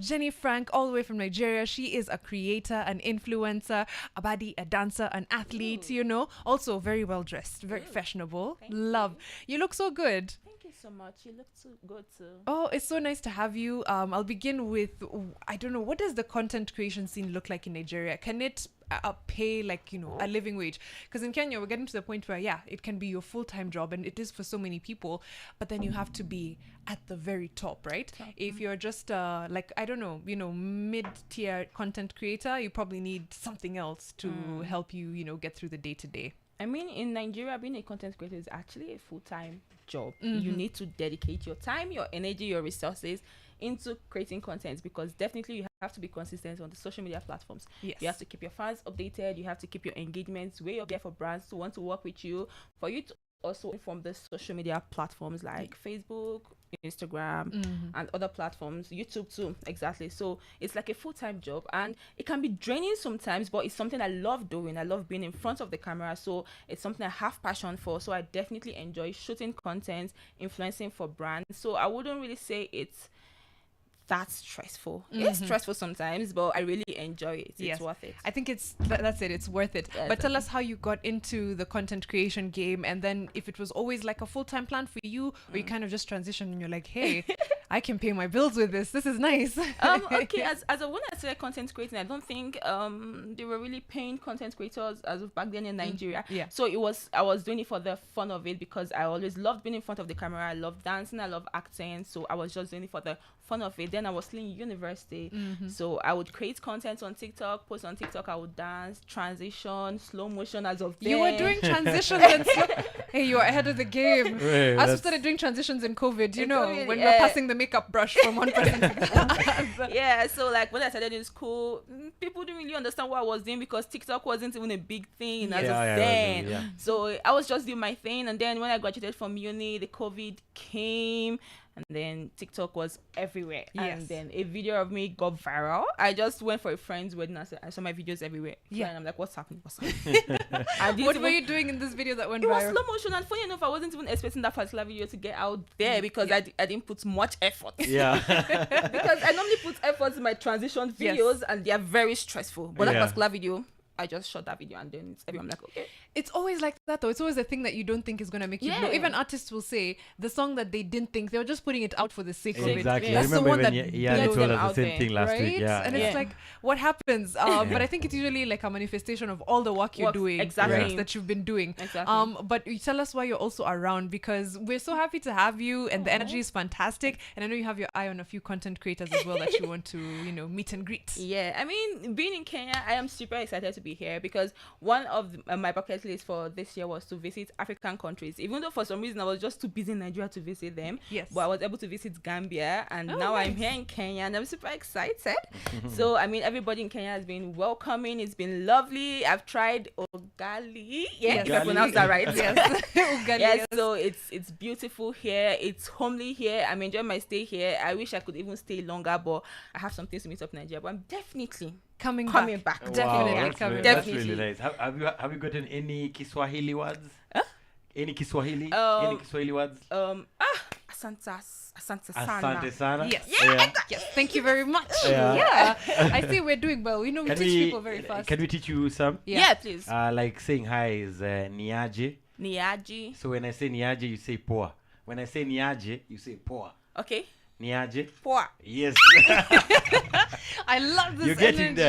Jenni Frank, all the way from Nigeria. She is a creator, an influencer, a baddie, a dancer, an athlete, Also very well dressed, very fashionable. Thank Love. You look so good. Thank you so much. You look too good too. Oh, it's so nice to have you. I'll begin with, I don't know, what does the content creation scene look like in Nigeria? Can it pay a living wage? Because in Kenya, we're getting to the point where, it can be your full-time job, and it is for so many people, but then you have to be at the very top, right? If you're just mid-tier content creator, you probably need something else to help you, get through the day-to-day. I mean, in Nigeria, being a content creator is actually a full-time job. You need to dedicate your time, your energy, your resources into creating content, because definitely you have to be consistent on the social media platforms. Yes. You have to keep your fans updated. You have to keep your engagements way up there for brands to want to work with you, for you to also from the social media platforms like Facebook, Instagram, and other platforms, YouTube too. Exactly. So it's like a full-time job, and it can be draining sometimes, but it's something I love doing. I love being in front of the camera, so it's something I have passion for. So I definitely enjoy shooting content, influencing for brands. So I wouldn't really say it's that's stressful. It's stressful sometimes, but I really enjoy it. It's worth it. I think that's it. It's worth it. Yeah, but tell us how you got into the content creation game, and then if it was always like a full-time plan for you, or you kind of just transitioned and you're like, hey, I can pay my bills with this. This is nice. Okay, when I started content creating, I don't think they were really paying content creators as of back then in Nigeria. So I was doing it for the fun of it, because I always loved being in front of the camera. I love dancing, I love acting, so I was just doing it for the fun of it. Then I was still in university, so I would create content on TikTok, post on TikTok. I would dance, transition, slow motion as of then. You were doing transitions and hey, you were ahead of the game. Right, I started doing transitions in COVID, COVID, when we're passing the makeup brush from one person to the other. Yeah, so like when I started in school, people didn't really understand what I was doing, because TikTok wasn't even a big thing as of then. So I was just doing my thing, and then when I graduated from uni, the COVID came, and then TikTok was everywhere. And then a video of me got viral. I just went for a friend's wedding, and I saw my videos everywhere. And I'm like, what's happening? What were you doing in this video that went viral? It was slow motion, and funny enough, I wasn't even expecting that particular video to get out there, because I didn't put much effort. Because I normally put effort in my transition videos, and they are very stressful. But that particular video, I just shot that video, and then I'm like, okay. It's always like that, though. It's always a thing that you don't think is going to make you blow. Even artists will say the song that they didn't think, they were just putting it out for the sake of it. Exactly. That's I remember the one when that they told us the same thing last week. And it's like, what happens? But I think it's usually like a manifestation of all the work you're doing, that you've been doing. But you tell us why you're also around, because we're so happy to have you, and the energy is fantastic. And I know you have your eye on a few content creators as well that you want to, meet and greet. Yeah, I mean, being in Kenya, I am super excited to be here, because one of my bucket list for this year was to visit African countries, even though for some reason I was just too busy in Nigeria to visit them. But I was able to visit Gambia, and now I'm here in Kenya, and I'm super excited. So I mean, everybody in Kenya has been welcoming. It's been lovely. I've tried ugali, if I pronounce that right. Ugali, so it's beautiful here. It's homely here. I'm enjoying my stay here. I wish I could even stay longer, but I have some things to meet up in Nigeria. But I'm definitely coming back. Definitely. That's really nice. Have you gotten any Kiswahili words? Any Kiswahili? Any Kiswahili words? Asante sana. Sana. Yes. Thank you very much. I see we're doing well. We teach people very fast. Can we teach you some? Yeah, please. Like saying hi is niaje. Niaje. So when I say niaje, you say poa. When I say niaje, you say poa. Okay. Niaje. Poa. Yes. I love this You're getting energy. there.